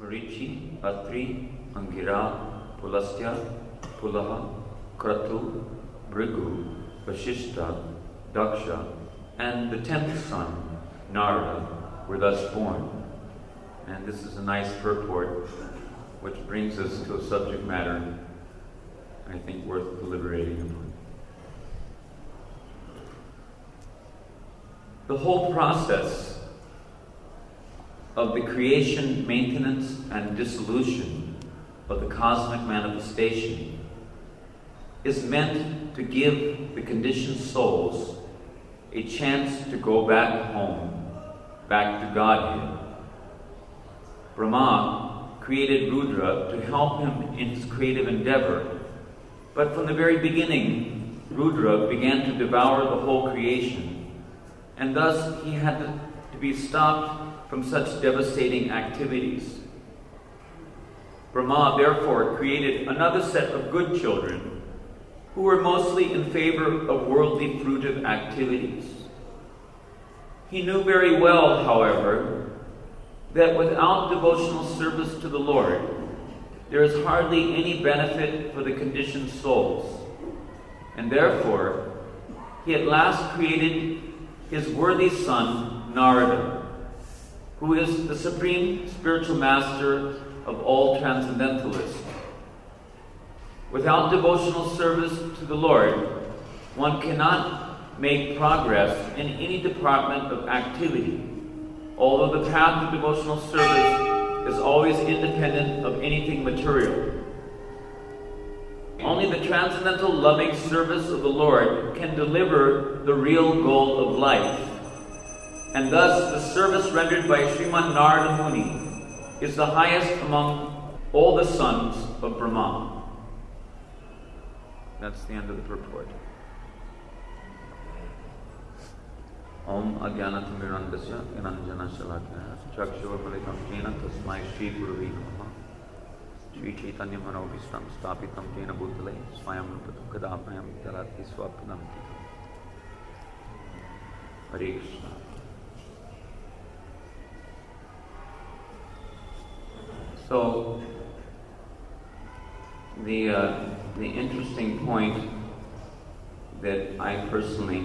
Marichi, Atri, Angira, Pulastya, Pulaha, Kratu, Bhrigu, Vashishta, Daksha, and the 10th son, Narada, were thus born. And this is a nice purport, which brings us to a subject matter I think worth deliberating upon. The whole process of the creation, maintenance, and dissolution of the cosmic manifestation is meant to give the conditioned souls a chance to go back home, back to Godhead. Brahma created Rudra to help him in his creative endeavor, but from the very beginning, Rudra began to devour the whole creation, and thus he had to be stopped from such devastating activities. Brahma therefore created another set of good children who were mostly in favor of worldly fruitive activities. He knew very well, however, that without devotional service to the Lord, there is hardly any benefit for the conditioned souls. And therefore, he at last created his worthy son, Narada, who is the supreme spiritual master of all transcendentalists. Without devotional service to the Lord, one cannot make progress in any department of activity, although the path of devotional service is always independent of anything material. Only the transcendental loving service of the Lord can deliver the real goal of life. And thus the service rendered by Srimad Narada Muni is the highest among all the sons of Brahma. That's the end of the purport. Om Ajnanatirmirandasya Ananjana Shalakaya Chakshurapalitam Jena Tasmai Shri Gurave Namaha Shri Chaitanya Manobhishtam Stapitam Jena Bhutale Swayam Kadapayam Dalati Swapanam Hare Krishna. So the interesting point that I personally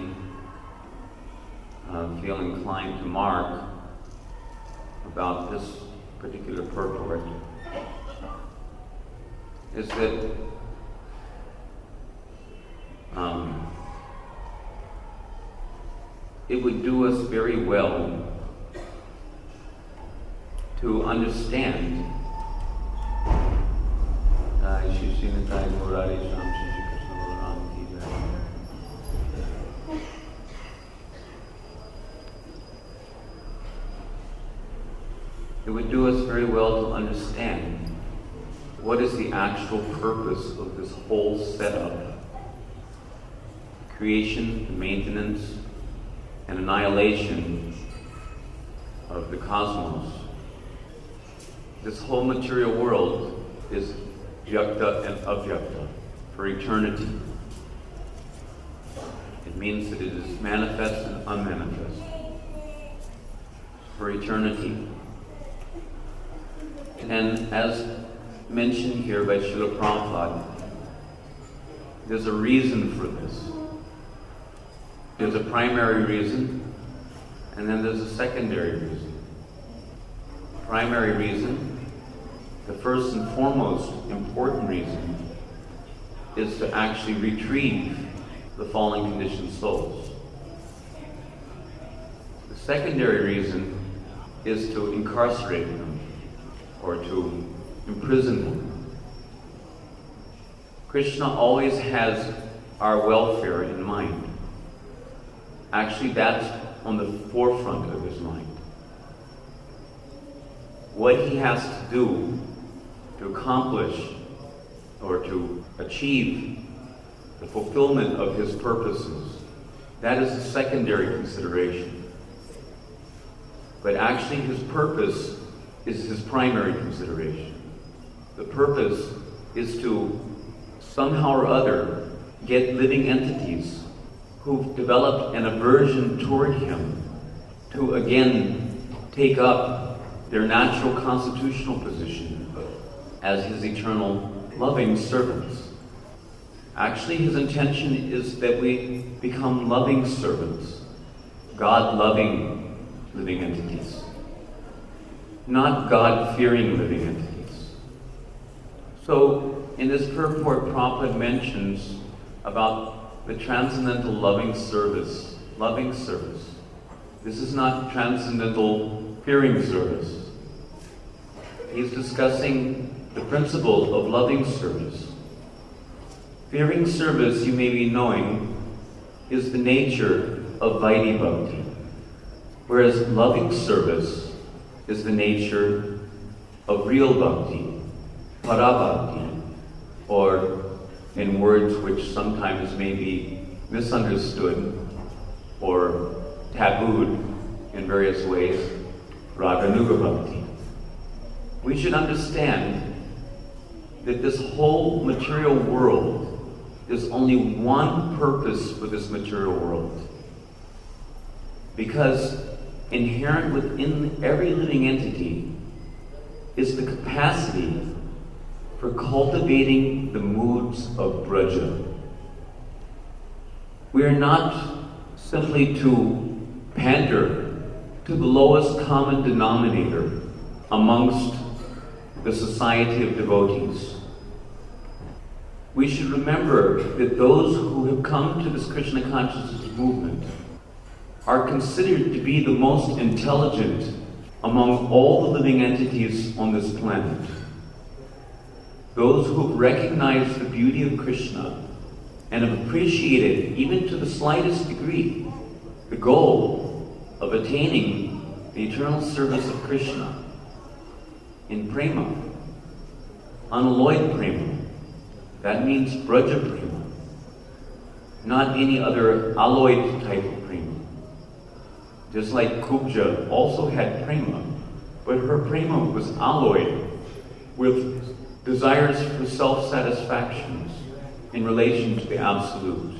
feel inclined to mark about this particular purport is that it would do us very well to understand it would do us very well to understand what is the actual purpose of this whole setup. Creation, maintenance, and annihilation of the cosmos. This whole material world is vyakta and avyakta for eternity. It means that it is manifest and unmanifest for eternity. And as mentioned here by Srila Prabhupada, there's a reason for this. There's a primary reason, and then there's a secondary reason. Primary reason, the first and foremost important reason, is to actually retrieve the fallen conditioned souls. The secondary reason is to incarcerate them, or to imprison them. Krishna always has our welfare in mind. Actually, that's on the forefront of his mind. What he has to do to accomplish or to achieve the fulfillment of his purposes, that is a secondary consideration. But actually his purpose is his primary consideration. The purpose is to somehow or other get living entities who've developed an aversion toward him to again take up their natural constitutional position as his eternal loving servants. Actually, his intention is that we become loving servants, God-loving living entities, not God-fearing living entities. So, in this purport, Prabhupada mentions about the transcendental loving service. This is not transcendental fearing service. He's discussing the principle of loving service. Fearing service, you may be knowing, is the nature of Vaidhi Bhakti, whereas loving service is the nature of real Bhakti, Para Bhakti, or in words which sometimes may be misunderstood or tabooed in various ways, Raganuga Bhakti. We should understand that this whole material world is only one purpose for this material world. Because inherent within every living entity is the capacity for cultivating the moods of Braja. We are not simply to pander to the lowest common denominator amongst the society of devotees. We should remember that those who have come to this Krishna consciousness movement are considered to be the most intelligent among all the living entities on this planet. Those who have recognized the beauty of Krishna and have appreciated, even to the slightest degree, the goal of attaining the eternal service of Krishna in prema, unalloyed prema. That means Braja prema, not any other alloyed type of prema. Just like Kubja also had prema, but her prema was alloyed with desires for self-satisfactions in relation to the Absolute.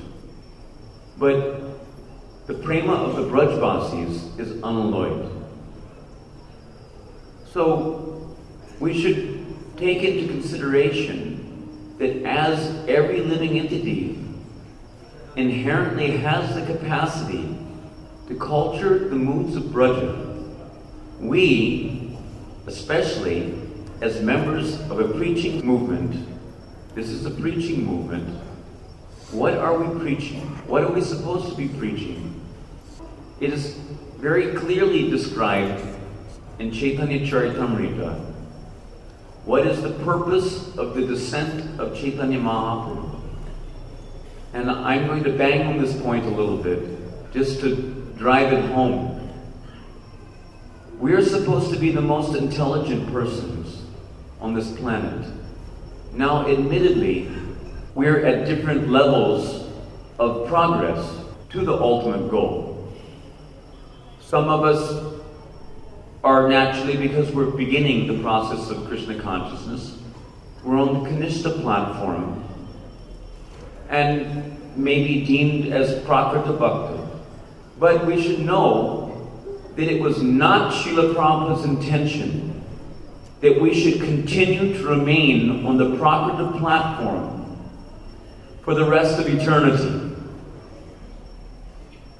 But the prema of the Brajvasis is unalloyed. So we should take into consideration that as every living entity inherently has the capacity to culture the moods of Braja, we, especially as members of a preaching movement, this is a preaching movement, what are we preaching? What are we supposed to be preaching? It is very clearly described in Chaitanya Charitamrita. What is the purpose of the descent of Chaitanya Mahaprabhu? And I'm going to bang on this point a little bit, just to drive it home. We're supposed to be the most intelligent persons on this planet. Now, admittedly, we're at different levels of progress to the ultimate goal. Some of us are naturally, because we're beginning the process of Krishna consciousness, we're on the Kanishta platform and may be deemed as Prakrita Bhakta. But we should know that it was not Srila Prabhupada's intention that we should continue to remain on the Prakrita platform for the rest of eternity.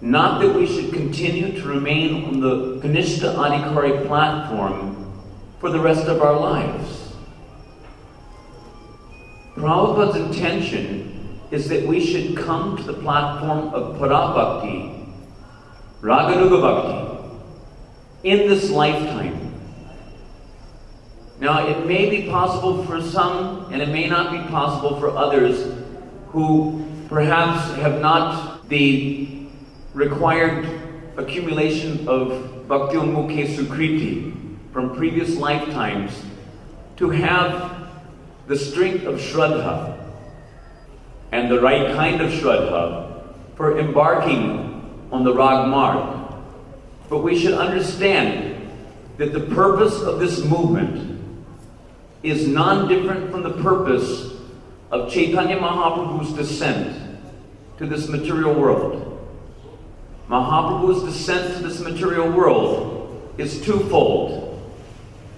Not that we should continue to remain on the Kanishta Adhikari platform for the rest of our lives. Prabhupada's intention is that we should come to the platform of Parabhakti, Raganuga Bhakti, in this lifetime. Now, it may be possible for some, and it may not be possible for others who perhaps have not the required accumulation of Bhakti Mukhe Sukriti from previous lifetimes to have the strength of Shraddha and the right kind of Shraddha for embarking on the Rag Marg. But we should understand that the purpose of this movement is non-different from the purpose of Chaitanya Mahaprabhu's descent to this material world. Mahaprabhu's descent to this material world is twofold.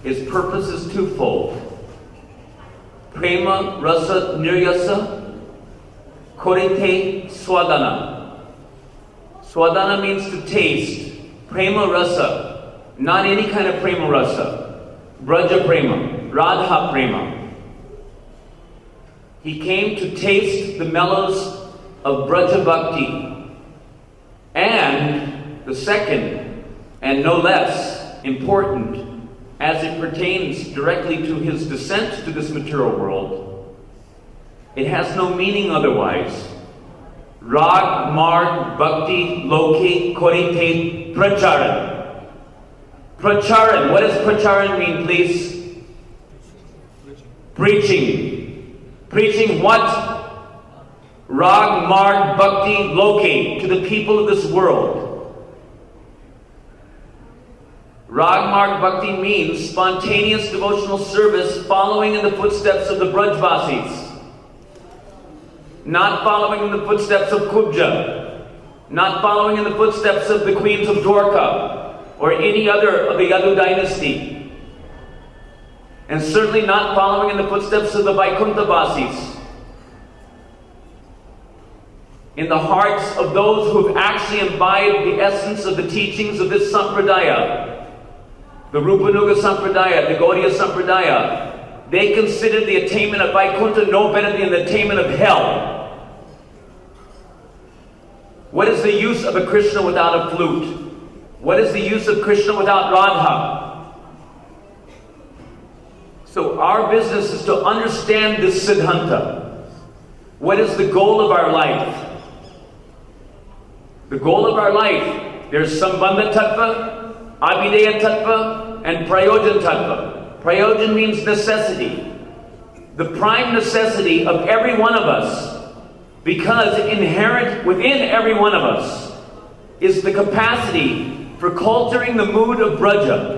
His purpose is twofold. Prema rasa niryasa, korite swadana. Swadana means to taste. Prema rasa, not any kind of prema rasa. Braja prema, Radha prema. He came to taste the mellows of Braja Bhakti. And the second, and no less important, as it pertains directly to his descent to this material world, it has no meaning otherwise. Rag, Marg, Bhakti, Loki, Korite, Pracharan. Pracharan. What does Pracharan mean, please? Preaching. Preaching what? Rag, Marg, Bhakti, Loki, to the people of this world. Rag, Marg, Bhakti means spontaneous devotional service following in the footsteps of the Brajvasis. Not following in the footsteps of Kubja. Not following in the footsteps of the queens of Dwarka or any other of the Yadu dynasty. And certainly not following in the footsteps of the Vaikuntha-Vasis. In the hearts of those who have actually imbibed the essence of the teachings of this Sampradaya, the Rupanuga Sampradaya, the Gaudiya Sampradaya, they consider the attainment of Vaikuntha no better than the attainment of hell. What is the use of a Krishna without a flute? What is the use of Krishna without Radha? So our business is to understand this Siddhanta. What is the goal of our life? The goal of our life, there's Sambandha Tattva, Abhideya Tattva, and Prayojan Tattva. Prayojan means necessity. The prime necessity of every one of us, because inherent within every one of us, is the capacity for culturing the mood of Braja.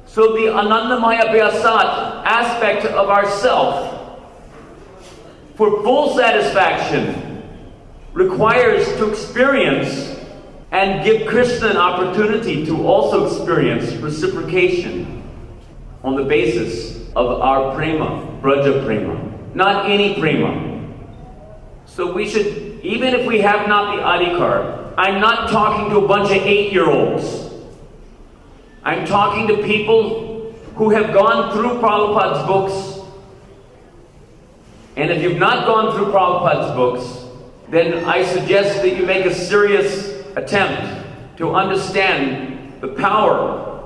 So the Anandamaya Vyasat aspect of ourself, for full satisfaction, requires to experience and give Krishna an opportunity to also experience reciprocation on the basis of our prema, Braja prema, not any prema. So we should, even if we have not the adhikar, I'm not talking to a bunch of 8-year-olds. I'm talking to people who have gone through Prabhupada's books. And if you've not gone through Prabhupada's books, then I suggest that you make a serious attempt to understand the power,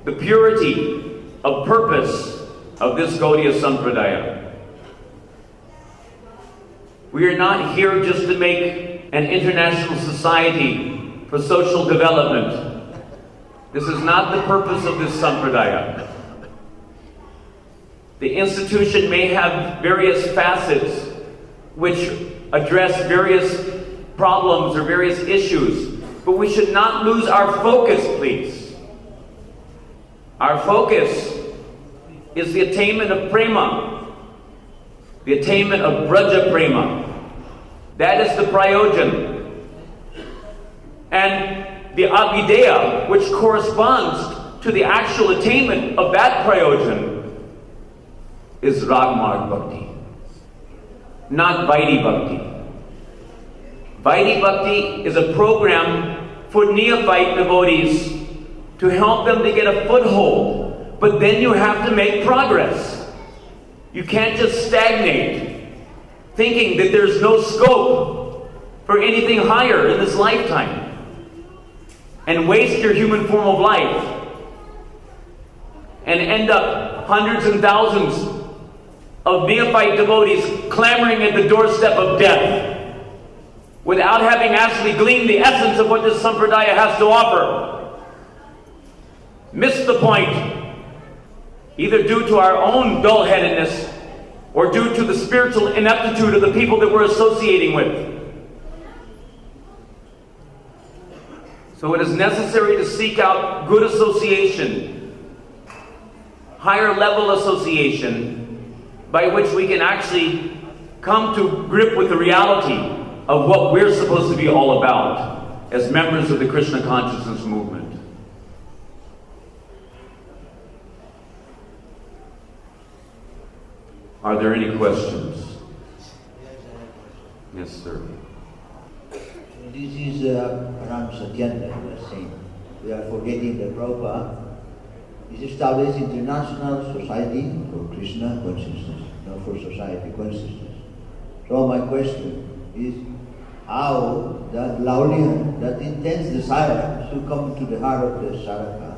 the purity of purpose of this Gaudiya Sampradaya. We are not here just to make an international society for social development. This is not the purpose of this Sampradaya. The institution may have various facets which address various problems or various issues, but we should not lose our focus, please. Our focus is the attainment of prema, the attainment of Braja prema. That is the prayojan. And the abhideya, which corresponds to the actual attainment of that prayojan, is Ragmarg Bhakti, not Vaidhi Bhakti. Vaidhi Bhakti is a program for neophyte devotees to help them to get a foothold. But then you have to make progress. You can't just stagnate, thinking that there's no scope for anything higher in this lifetime, and waste your human form of life, and end up hundreds and thousands of neophyte devotees clamoring at the doorstep of death, without having actually gleaned the essence of what this Sampradaya has to offer. Miss the point, either due to our own dull-headedness or due to the spiritual ineptitude of the people that we're associating with. So it is necessary to seek out good association, higher level association, by which we can actually come to grip with the reality of what we're supposed to be all about as members of the Krishna consciousness movement. Are there any questions? Yes, sir. This is Nama-Sankirtana, you are saying. We are forgetting that Prabhupada is established international society for Krishna consciousness, not for society consciousness. So my question is, how that Laulian, that intense desire to come to the heart of the Saraka,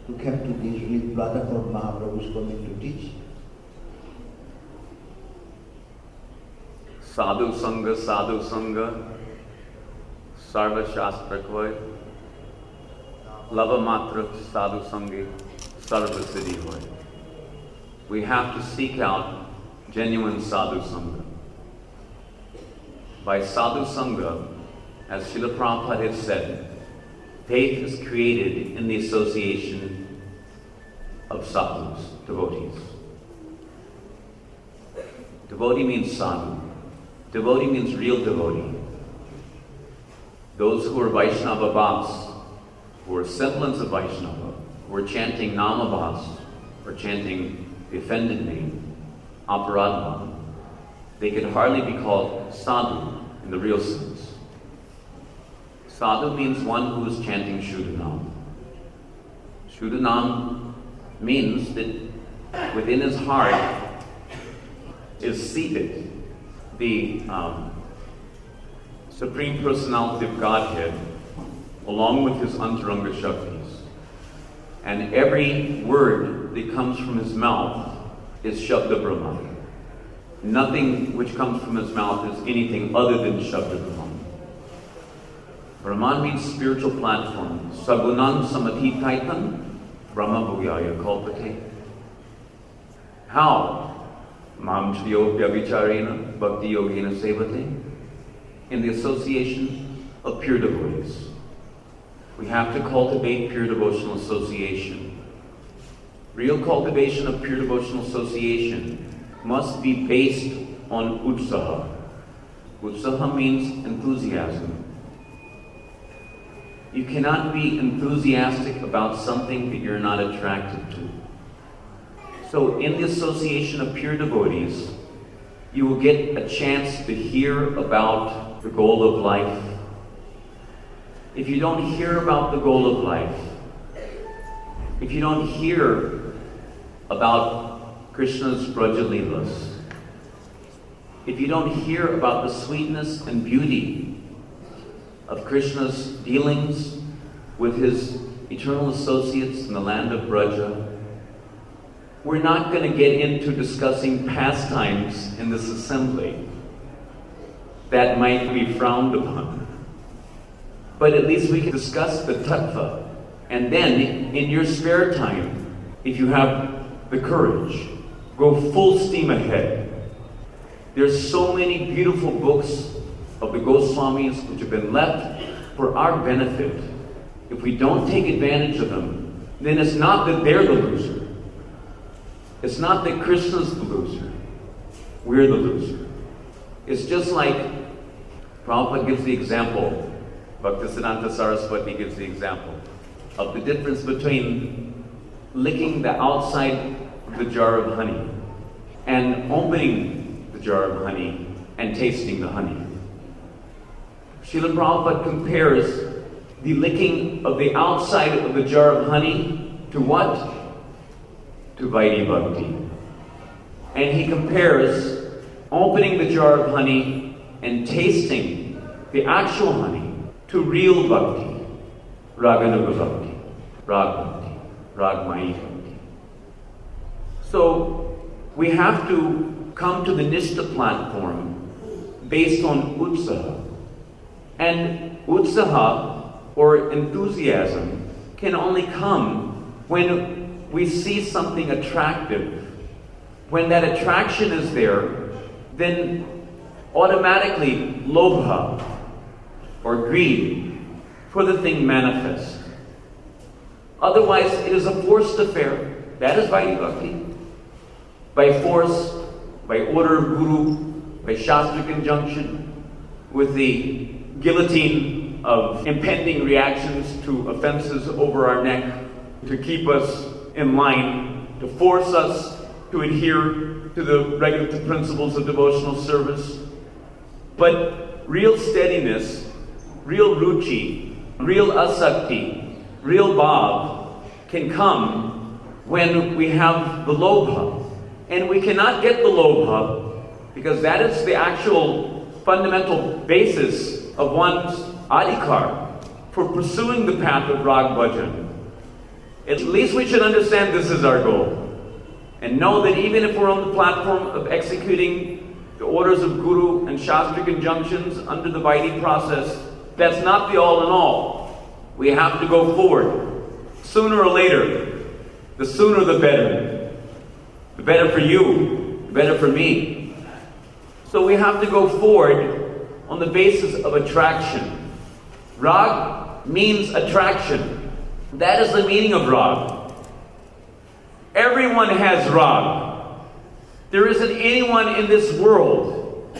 to come to this real platform Mahaprabhu is coming to teach? Sadhu Sangha, Sarva Shastra Koi, Lava Matra Sadhu Sangi, Sarva Siddhi Hoy. We have to seek out genuine Sadhu Sangha. By Sadhu Sangha, as Srila Prabhupada has said, faith is created in the association of sadhus, devotees. Devotee means sadhu. Devotee means real devotee. Those who are Vaishnava Bhas, who are semblance of Vaishnava, who are chanting Nama Bhas, or chanting the offended name, Aparadma, they could hardly be called sadhu in the real sense. Sadhu means one who is chanting Shuddhanam. Shuddhanam means that within his heart is seated the Supreme Personality of Godhead, along with his Antaranga Shaktis. And every word that comes from his mouth is Shabda Brahman. Nothing which comes from his mouth is anything other than Shabda Brahman. Brahman means spiritual platform. Sagunan Samatitaitan Brahma Bhuyaya Kalpate. How? Mam Shriyo Vyavicharena Bhakti Yogena Sevate. In the association of pure devotees. We have to cultivate pure devotional association. Real cultivation of pure devotional association must be based on utsaha. Utsaha means enthusiasm. You cannot be enthusiastic about something that you're not attracted to. So in the association of pure devotees, you will get a chance to hear about the goal of life. If you don't hear about the goal of life, if you don't hear about Krishna's Braja Leelas, if you don't hear about the sweetness and beauty of Krishna's dealings with his eternal associates in the land of Braja, we're not going to get into discussing pastimes in this assembly that might be frowned upon. But at least we can discuss the tattva. And then, in your spare time, if you have the courage, go full steam ahead. There's so many beautiful books of the Goswamis which have been left for our benefit. If we don't take advantage of them, then it's not that they're the loser. It's not that Krishna's the loser. We're the loser. It's just like Prabhupada gives the example, Bhaktisiddhanta Saraswati gives the example of the difference between licking the outside of the jar of honey and opening the jar of honey and tasting the honey. Srila Prabhupada compares the licking of the outside of the jar of honey to what? To Vaidhi Bhakti. And he compares opening the jar of honey and tasting the actual honey to real bhakti, Raganuga Bhakti, Rag Bhakti, Ragmayi Bhakti. So we have to come to the Nishta platform based on utsaha. And utsaha, or enthusiasm, can only come when we see something attractive. When that attraction is there, then automatically lobha, or greed, for the thing manifests. Otherwise, it is a forced affair. That is Vaidhi Bhakti. By force, by order of Guru, by Shastric injunction, with the guillotine of impending reactions to offenses over our neck, to keep us in line, to force us to adhere to the regulative principles of devotional service. But real steadiness, real ruchi, real asakti, real bhav can come when we have the lobha. And we cannot get the lobha because that is the actual fundamental basis of one's adhikar for pursuing the path of rag bhajan. At least we should understand this is our goal. And know that even if we're on the platform of executing the orders of Guru and Shastric injunctions under the Vaidhi process, that's not the all in all. We have to go forward. Sooner or later, the sooner the better. The better for you, the better for me. So we have to go forward on the basis of attraction. Rag means attraction. That is the meaning of rag. Everyone has rag. There isn't anyone in this world,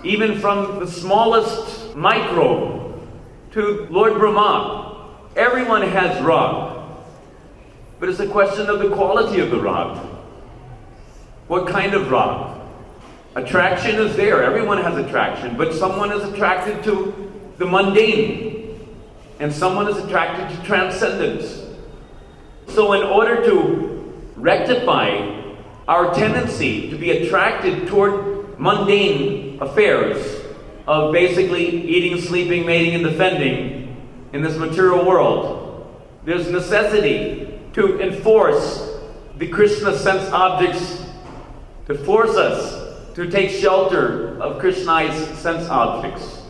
even from the smallest microbe to Lord Brahma, everyone has rag. But it's a question of the quality of the rag. What kind of rag? Attraction is there. Everyone has attraction, but someone is attracted to the mundane, and someone is attracted to transcendence. So in order to rectify our tendency to be attracted toward mundane affairs of basically eating, sleeping, mating, and defending in this material world, there's necessity to enforce the Krishna sense objects, to force us to take shelter of Krishna's sense objects.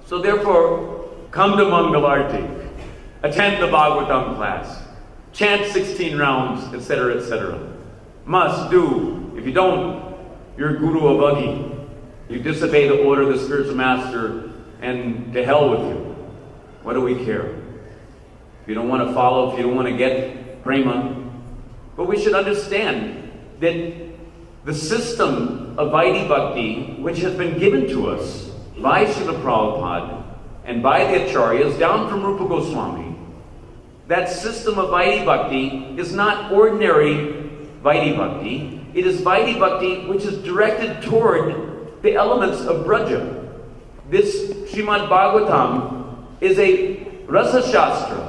So therefore, come to Mangalarti. Attend the Bhagavatam class. Chant 16 rounds, etc., etc. Must do. If you don't, you're Guru Avagi. You disobey the order of the spiritual master, and to hell with you. What do we care? If you don't want to follow, if you don't want to get prema. But we should understand that the system of Vaidhi Bhakti, which has been given to us by Srila Prabhupada and by the Acharyas down from Rupa Goswami, that system of Vaidhi Bhakti is not ordinary Vaidhi Bhakti. It is Vaidhi Bhakti which is directed toward the elements of Braja. This Srimad Bhagavatam is a Rasa Shastra.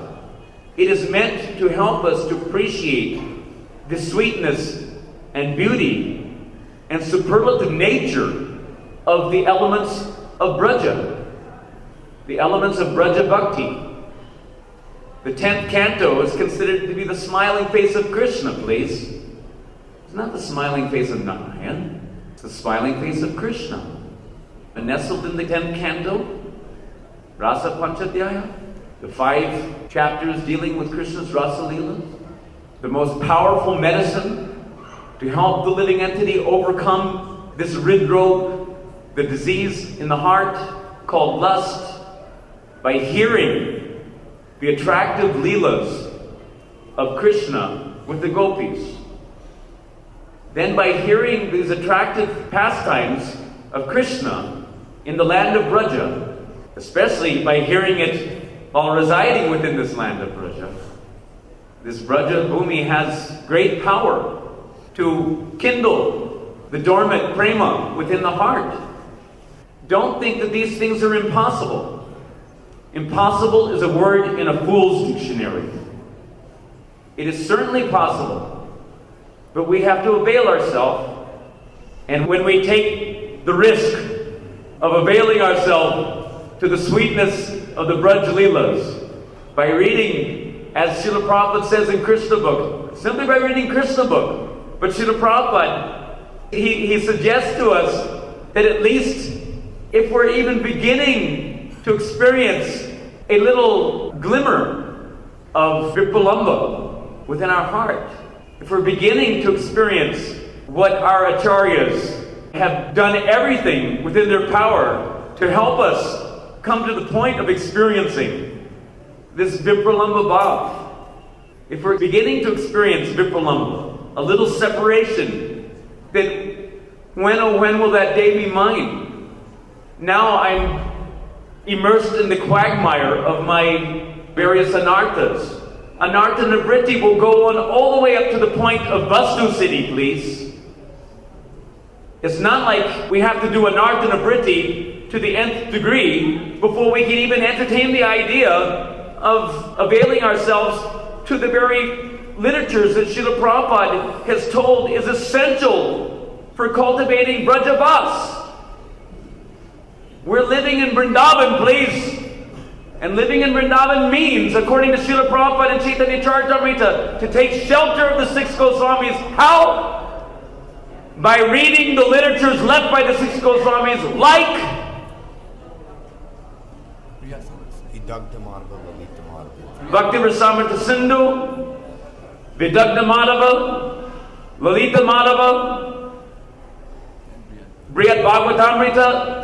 It is meant to help us to appreciate the sweetness and beauty and superlative nature of the elements of Braja. The elements of Braja Bhakti. The 10th canto is considered to be the smiling face of Krishna, please. It's not the smiling face of Narayan. It's the smiling face of Krishna. And nestled in the 10th canto, Rasa Panchadhyaya, the 5 chapters dealing with Krishna's Rasa Leela, the most powerful medicine to help the living entity overcome this hridroga, the disease in the heart called lust, by hearing the attractive leelas of Krishna with the gopis. Then by hearing these attractive pastimes of Krishna in the land of Braja, especially by hearing it while residing within this land of Braja, this Braja Bhumi has great power to kindle the dormant prema within the heart. Don't think that these things are impossible. Impossible is a word in a fool's dictionary. It is certainly possible, but we have to avail ourselves. And when we take the risk of availing ourselves to the sweetness of the Braj Leelas by reading, as Srila Prabhupada says in Krishna book, simply by reading Krishna book. But Srila Prabhupada, he suggests to us that at least if we're even beginning to experience a little glimmer of Vipulamba within our heart, if we're beginning to experience what our acharyas have done everything within their power to help us come to the point of experiencing this Vipralamba Bhav, if we're beginning to experience Vipralamba, a little separation, that when will that day be mine? Now I'm immersed in the quagmire of my various anarthas. Anartha-nivritti will go on all the way up to the point of Vastu Siddhi, please. It's not like we have to do Anartha-nivritti to the nth degree before we can even entertain the idea of availing ourselves to the very literatures that Srila Prabhupada has told is essential for cultivating Brajavas. We're living in Vrindavan, please. And living in Vrindavan means, according to Srila Prabhupada and Chaitanya Charitamrita, to take shelter of the six Goswamis. How? By reading the literatures left by the six Goswamis, like Bhakti Rasamrita Sindhu, Vidagdha Madhava, Lalita Madhava, Brihad Bhagavatamrita.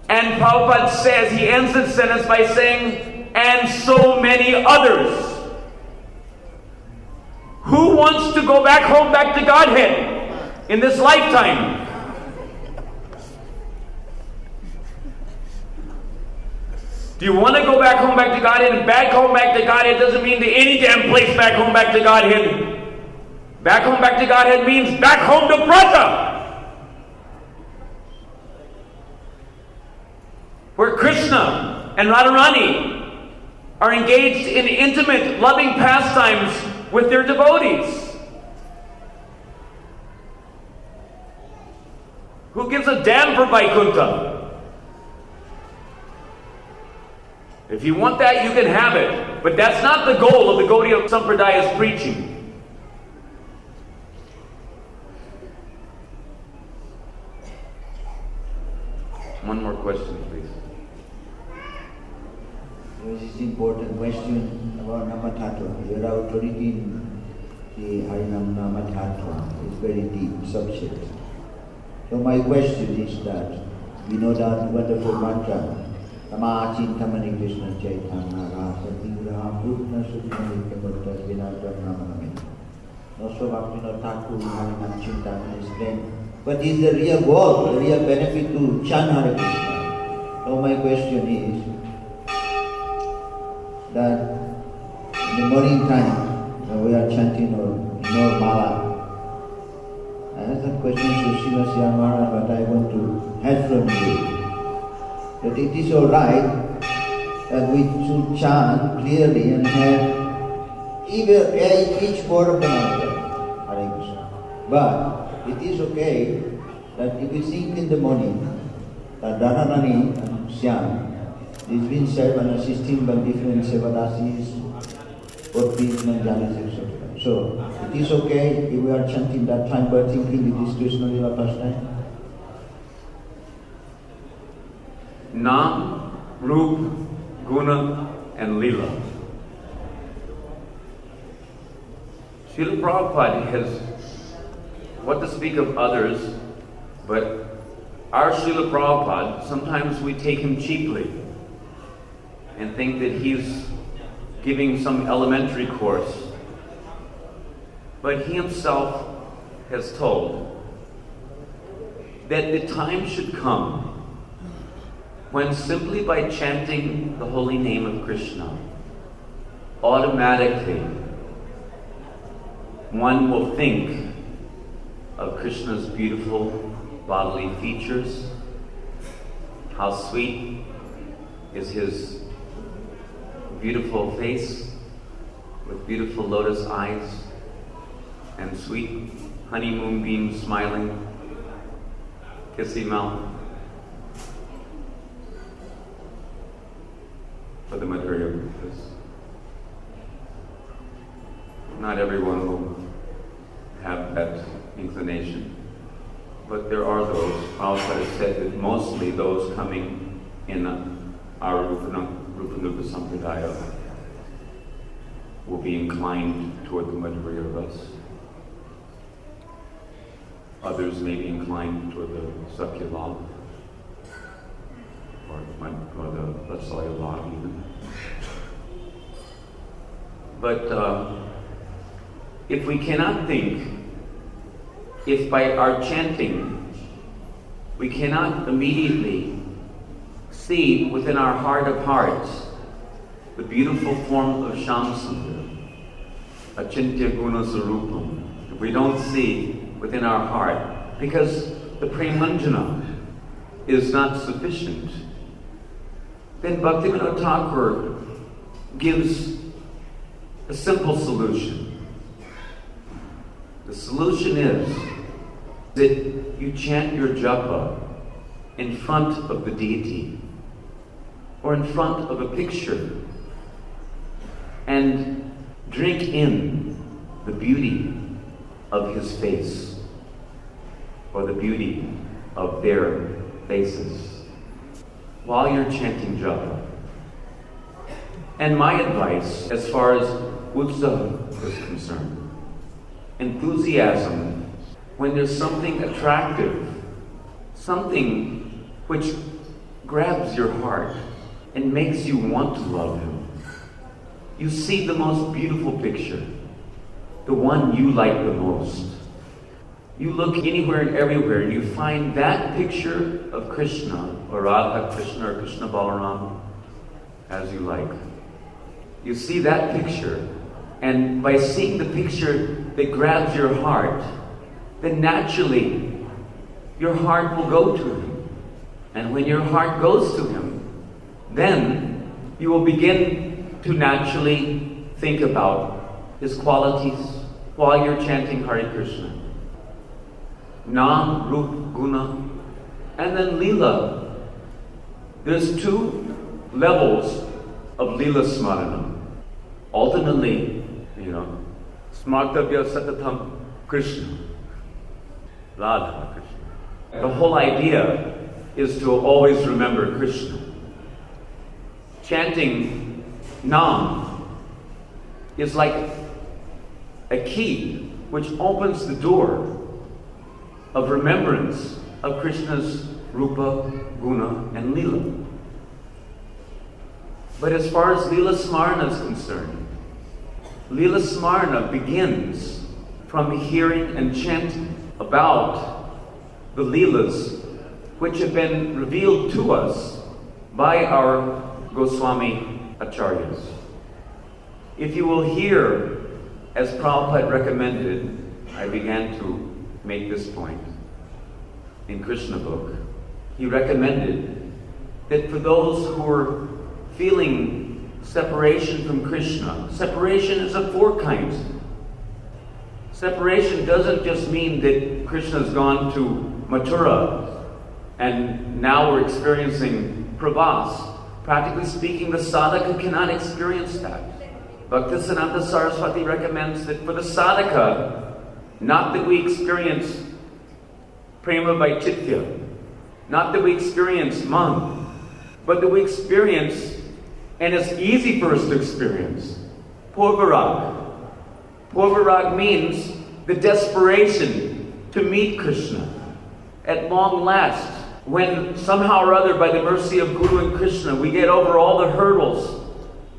And Prabhupada says, he ends his sentence by saying, and so many others. Who wants to go back home, back to Godhead in this lifetime? Do you want to go back home, back to Godhead? And back home, back to Godhead doesn't mean to any damn place back home, back to Godhead. Back home, back to Godhead means back home to Braja, where Krishna and Radharani are engaged in intimate, loving pastimes with their devotees. Who gives a damn for Vaikuntha? If you want that, you can have it. But that's not the goal of the Gaudiya Sampradaya's preaching. One more question, please. This is an important question about Nama-Tattva. Your authority in the Harinam Nama-Tattva is very deep subject. So my question is that, we know that wonderful mantra, Nama-Sankirtana Krishna Chaitanya Rasa Tingraha Purna Sukha Nikya Vinajam Namanami. Also Bhaktivinoda Thakur Harinam Chintana explained, what is the real goal, the real benefit to chant Hare Krishna? So my question is that in the morning time, when we are chanting or Mala, I have some questions to Srila Siyamara, but I want to help from you. That it is alright that we should chant clearly and have each word of the mantra, Hare Krishna. But it is okay that if we think in the morning that Radharani and Shyam is being served and assisting by different Sevadasis, Bhaktis, Manjalis, etc. So it is okay if we are chanting that time but thinking it is Krishna Lila pastime? Nam, Rup, Guna, and Leela. Srila Prabhupada has, what to speak of others, but our Srila Prabhupada, sometimes we take him cheaply and think that he's giving some elementary course. But he himself has told that the time should come when simply by chanting the holy name of Krishna, automatically one will think of Krishna's beautiful bodily features, how sweet is his beautiful face with beautiful lotus eyes and sweet honey moonbeam smiling, kissy mouth. For the material purpose. Not everyone will have that inclination, but there are those. Prabhupada has said that mostly those coming in our Rupanuga Sampradaya will be inclined toward the material rasa. Others may be inclined toward the Sakya Lava, or the Vatsaya Lava even. But if we cannot think, if by our chanting we cannot immediately see within our heart of hearts the beautiful form of Shamsundar, Achintya Guna Sarupam, if we don't see within our heart, because the Premanjana is not sufficient, then Bhaktivinoda Thakur gives a simple solution. The solution is that you chant your japa in front of the deity or in front of a picture and drink in the beauty of his face or the beauty of their faces while you're chanting japa. And my advice as far as utsaha is concerned, enthusiasm, when there's something attractive, something which grabs your heart and makes you want to love him. You see the most beautiful picture, the one you like the most. You look anywhere and everywhere and you find that picture of Krishna, or Radha Krishna, or Krishna Balaram, as you like. You see that picture, and by seeing the picture that grabs your heart, then naturally your heart will go to him. And when your heart goes to him, then you will begin to naturally think about his qualities while you're chanting Hare Krishna. Nam, Rup, Guna, and then Leela. There's two levels of Leela Smarana. Ultimately, Smartavya Satatam Krishna, Radha Krishna. The whole idea is to always remember Krishna. Chanting Nam is like a key which opens the door of remembrance of Krishna's Rupa, Guna, and Leela. But as far as Leela Smarana is concerned, Leela Smarana begins from hearing and chanting about the Leelas which have been revealed to us by our Goswami Acharyas. If you will hear, as Prabhupada recommended, I began to make this point in Krishna book. He recommended that for those who are feeling separation from Krishna, separation is of four kinds. Separation doesn't just mean that Krishna's gone to Mathura and now we're experiencing Prabhas. Practically speaking, the sadhaka cannot experience that. Bhaktisiddhanta Saraswati recommends that for the sadhaka, not that we experience prema vaititya, not that we experience man, but that we experience, and it's easy for us to experience, purvarag. Purvarag means the desperation to meet Krishna at long last, when somehow or other, by the mercy of Guru and Krishna, we get over all the hurdles,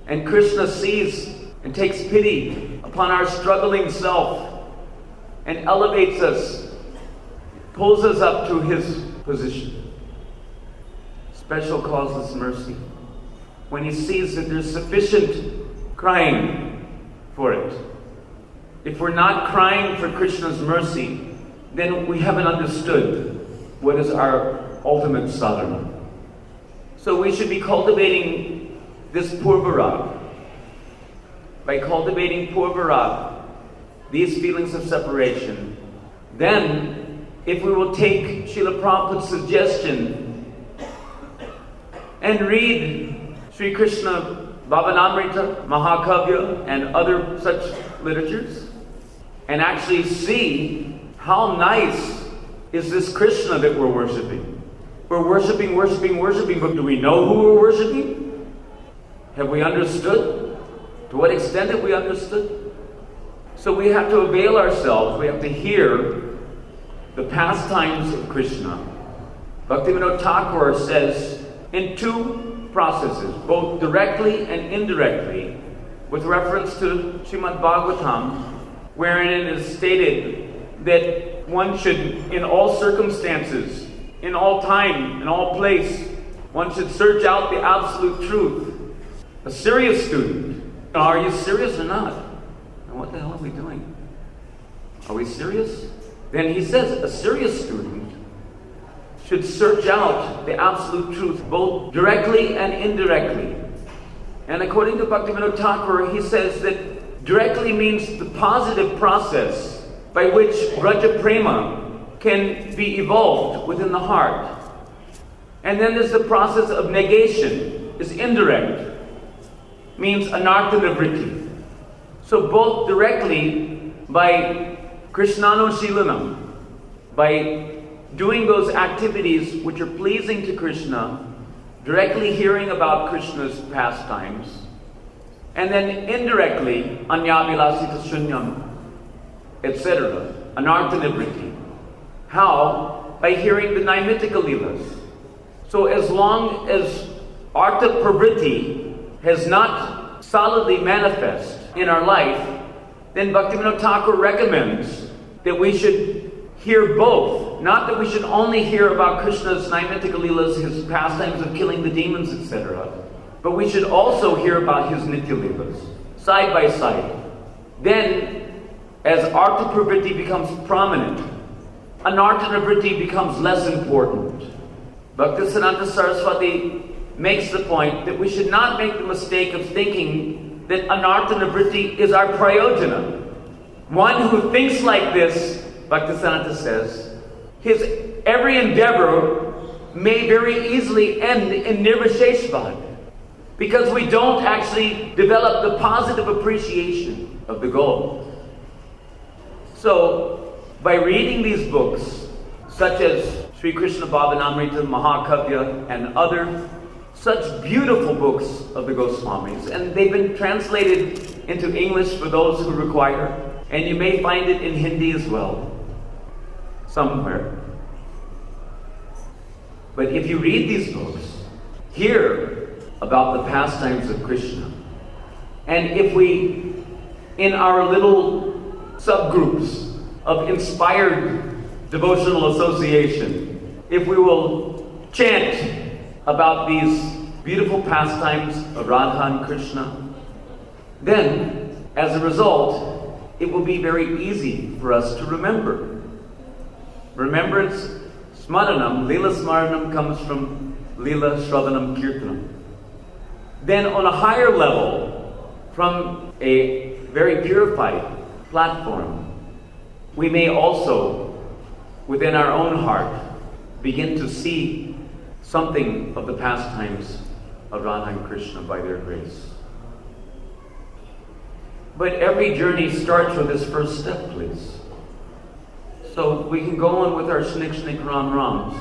and Krishna sees and takes pity upon our struggling self and elevates us, pulls us up to his position. Special causeless mercy. When he sees that there's sufficient crying for it. If we're not crying for Krishna's mercy, then we haven't understood what is our ultimate sadhana. So we should be cultivating this purvarag. By cultivating purvarag, these feelings of separation, then if we will take Srila Prabhupada's suggestion and read Sri Krishna Bhavanamrita, Mahakavya, and other such literatures, and actually see how nice is this Krishna that we're worshiping. We're worshiping, but do we know who we're worshiping? Have we understood? To what extent have we understood? So we have to avail ourselves, we have to hear the pastimes of Krishna. Bhaktivinoda Thakur says in two processes, both directly and indirectly, with reference to Srimad Bhagavatam, wherein it is stated that one should, in all circumstances, in all time, in all place, one should search out the absolute truth. a serious student, are you serious or not? And what the hell are we doing? Are we serious? Then he says a serious student should search out the absolute truth, both directly and indirectly. And according to Bhaktivinoda Thakur, he says that directly means the positive process by which Raja Prema can be evolved within the heart. And then there's the process of negation, is indirect, means anarthana vritti. So both directly by Krishnanushilanam, by doing those activities which are pleasing to Krishna, directly hearing about Krishna's pastimes, and then indirectly, anyavilasita shunyam, etc., anarthana vritti. How? By hearing the Naimitika Leelas. So as long as artha pravritti has not solidly manifest in our life, then Bhaktivinoda Thakur recommends that we should hear both. Not that we should only hear about Krishna's Naimitika Leelas, his pastimes of killing the demons, etc., but we should also hear about his Nitya Leelas, side by side. Then, as artha pravritti becomes prominent, anarthana vritti becomes less important. Bhaktisiddhanta Saraswati makes the point that we should not make the mistake of thinking that anarthana vritti is our prayojana. One who thinks like this, Bhaktisiddhanta says, his every endeavor may very easily end in nirvisheshvad, because we don't actually develop the positive appreciation of the goal. So, by reading these books, such as Sri Krishna Bhavanamrita, Mahakavya, and other such beautiful books of the Goswamis, and they've been translated into English for those who require, and you may find it in Hindi as well, somewhere. But if you read these books, hear about the pastimes of Krishna, and if we, in our little subgroups of inspired devotional association, if we will chant about these beautiful pastimes of Radha and Krishna, then, as a result, it will be very easy for us to remember. Remembrance, smaranam, lila smaranam comes from lila shravanam kirtanam. Then on a higher level, from a very purified platform, we may also, within our own heart, begin to see something of the pastimes of Radha and Krishna by their grace. But every journey starts with this first step, please. So we can go on with our shnik shnik ram rams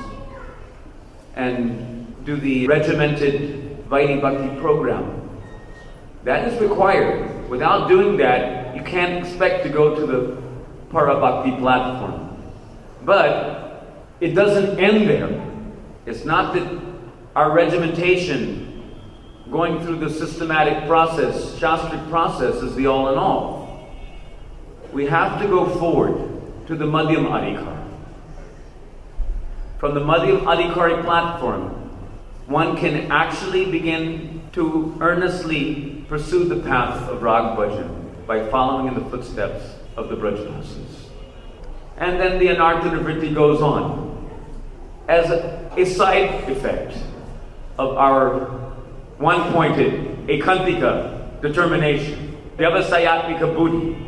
and do the regimented Vaidhi Bhakti program. That is required. Without doing that, you can't expect to go to the Parabhakti platform. But it doesn't end there. It's not that our regimentation, going through the systematic process, shastric process, is the all in all. We have to go forward to the Madhyam Adhikar. From the Madhyam Adhikari platform, one can actually begin to earnestly pursue the path of Rag Bhajan by following in the footsteps of the Brajvasis. And then the Anarthana Vritti goes on as a side effect of our one-pointed, ekantika determination, vyavasayatmika buddhi,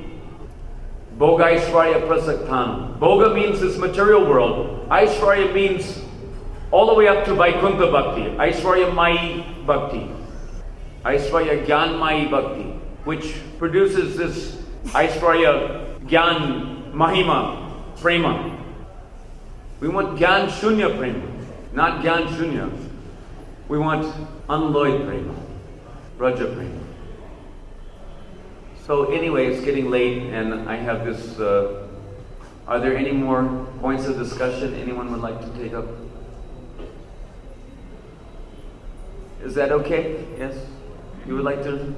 Bhoga Aishwarya Prasaktanam. Bhoga means this material world. Aishwarya means all the way up to Vaikuntha Bhakti. Aishwarya Mai Bhakti. Aishwarya Gyan Mai Bhakti. Which produces this Aishwarya Gyan Mahima Prema. We want Gyan Shunya Prema. Not Gyan Shunya. We want unalloyed Prema. Raja Prema. So anyway, it's getting late and I have this, are there any more points of discussion anyone would like to take up? Is that okay? Yes? You would like to?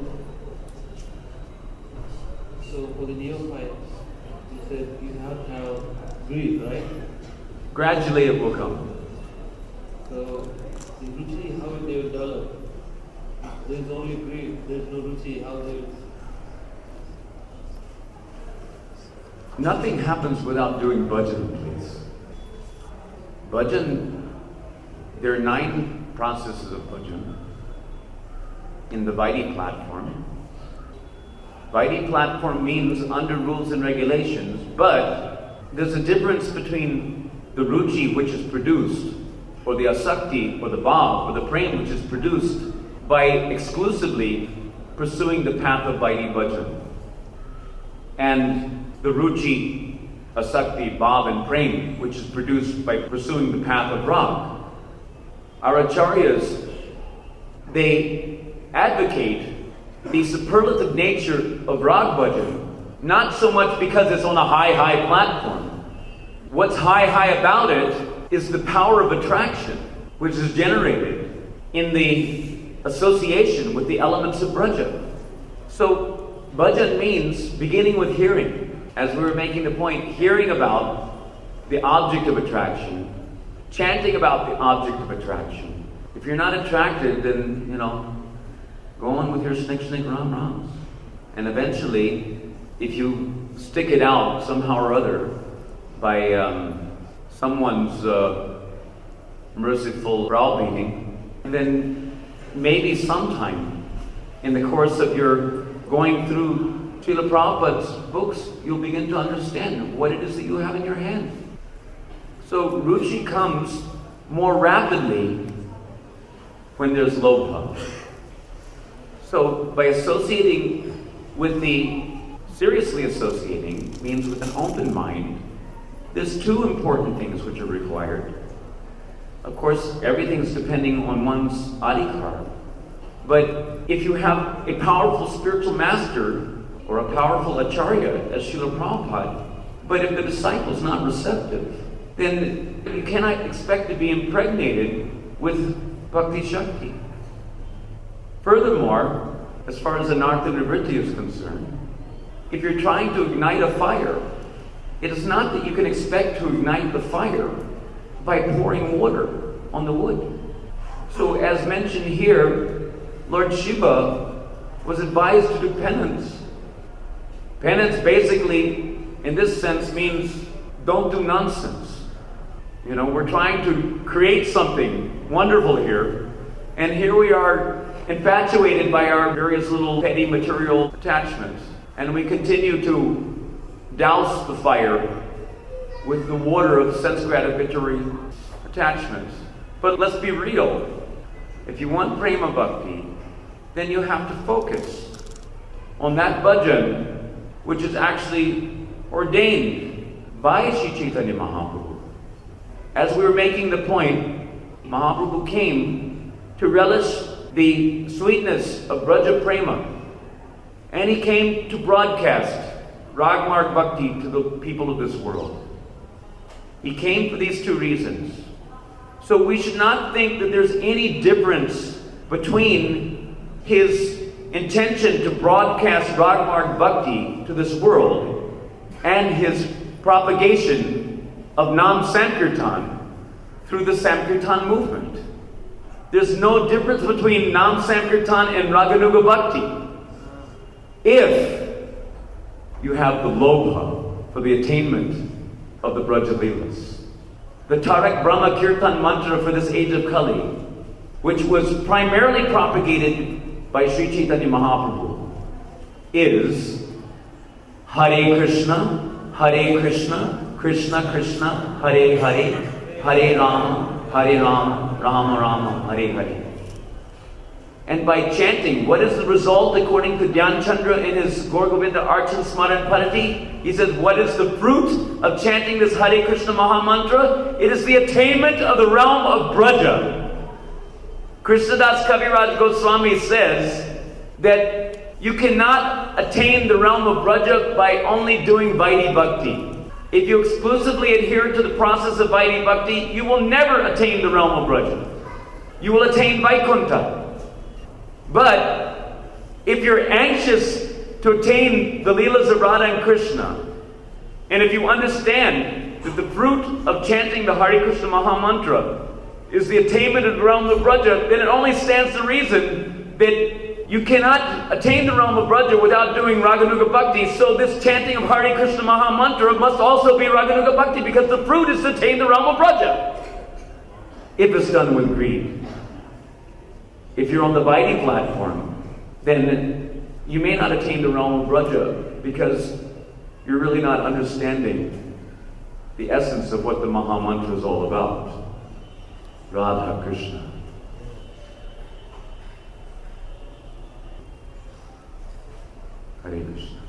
So for the neophytes, you said you have to have greed, right? Gradually it will come. So usually how will they develop? There's only greed, there's no ruchi, how there is. Nothing happens without doing bhajan, please. Bhajan, there are 9 processes of bhajan in the Vaidhi platform. Vaidhi platform means under rules and regulations, but there's a difference between the ruchi which is produced, or the asakti, or the bhav, or the prem which is produced by exclusively pursuing the path of Vaidhi bhajan, and the ruchi, asakti, bhav, and prem which is produced by pursuing the path of rag. Our acharyas, they advocate the superlative nature of rag bhajan, not so much because it's on a high platform. What's high about it is the power of attraction, which is generated in the association with the elements of braja. So, bhajan means beginning with hearing. As we were making the point, hearing about the object of attraction, chanting about the object of attraction. If you're not attracted, then, go on with your snick, ram, rams. And eventually, if you stick it out somehow or other by someone's merciful browbeating, then maybe sometime in the course of your going through Srila Prabhupada's books, you'll begin to understand what it is that you have in your hand. So ruchi comes more rapidly when there's lobha. So by associating with seriously associating means with an open mind, there's 2 important things which are required. Of course, everything's depending on one's adhikar. But if you have a powerful spiritual master or a powerful acharya, as Srila Prabhupada, but if the disciple's not receptive, then you cannot expect to be impregnated with bhakti shakti. Furthermore, as far as anartha nivritti is concerned, if you're trying to ignite a fire, it is not that you can expect to ignite the fire by pouring water on the wood. So as mentioned here, Lord Shiva was advised to do penance. Penance basically, in this sense, means don't do nonsense. We're trying to create something wonderful here, and here we are infatuated by our various little petty material attachments, and we continue to douse the fire with the water of sense gratifying attachments. But let's be real. If you want prema bhakti, then you have to focus on that bhajan which is actually ordained by Sri Chaitanya Mahaprabhu. As we were making the point, Mahaprabhu came to relish the sweetness of Braja Prema, and he came to broadcast Ragmarg Bhakti to the people of this world. He came for these 2 reasons. So we should not think that there's any difference between his intention to broadcast Ragmarg Bhakti to this world and his propagation of Nama-Sankirtana through the Sankirtan movement. There's no difference between Nama-Sankirtana and Raganuga Bhakti if you have the lobha for the attainment of the Braja Leelas. The Tarak Brahma Kirtan mantra for this age of Kali, which was primarily propagated by Sri Chaitanya Mahaprabhu, is Hare Krishna, Krishna Krishna, Hare Hare, Hare Rama, Rama Rama, Hare Hare. And by chanting, what is the result according to Dhyan Chandra in his Gaur Govinda Archan Smaran Parati? He says, what is the fruit of chanting this Hare Krishna Maha Mantra? It is the attainment of the realm of Braja. Krishnadas Kaviraj Goswami says that you cannot attain the realm of Braja by only doing Vaidhi Bhakti. If you exclusively adhere to the process of Vaidhi Bhakti, you will never attain the realm of Braja. You will attain Vaikuntha. But if you're anxious to attain the Leelas of Radha and Krishna, and if you understand that the fruit of chanting the Hare Krishna Maha Mantra is the attainment of the realm of Braja, then it only stands to reason that you cannot attain the realm of Braja without doing Raganuga Bhakti, so this chanting of Hare Krishna Maha Mantra must also be Raganuga Bhakti, because the fruit is to attain the realm of Braja, if it's done with greed. If you're on the Vaidhi platform, then you may not attain the realm of Braja, because you're really not understanding the essence of what the Maha Mantra is all about. Radha Krishna. Hare Krishna.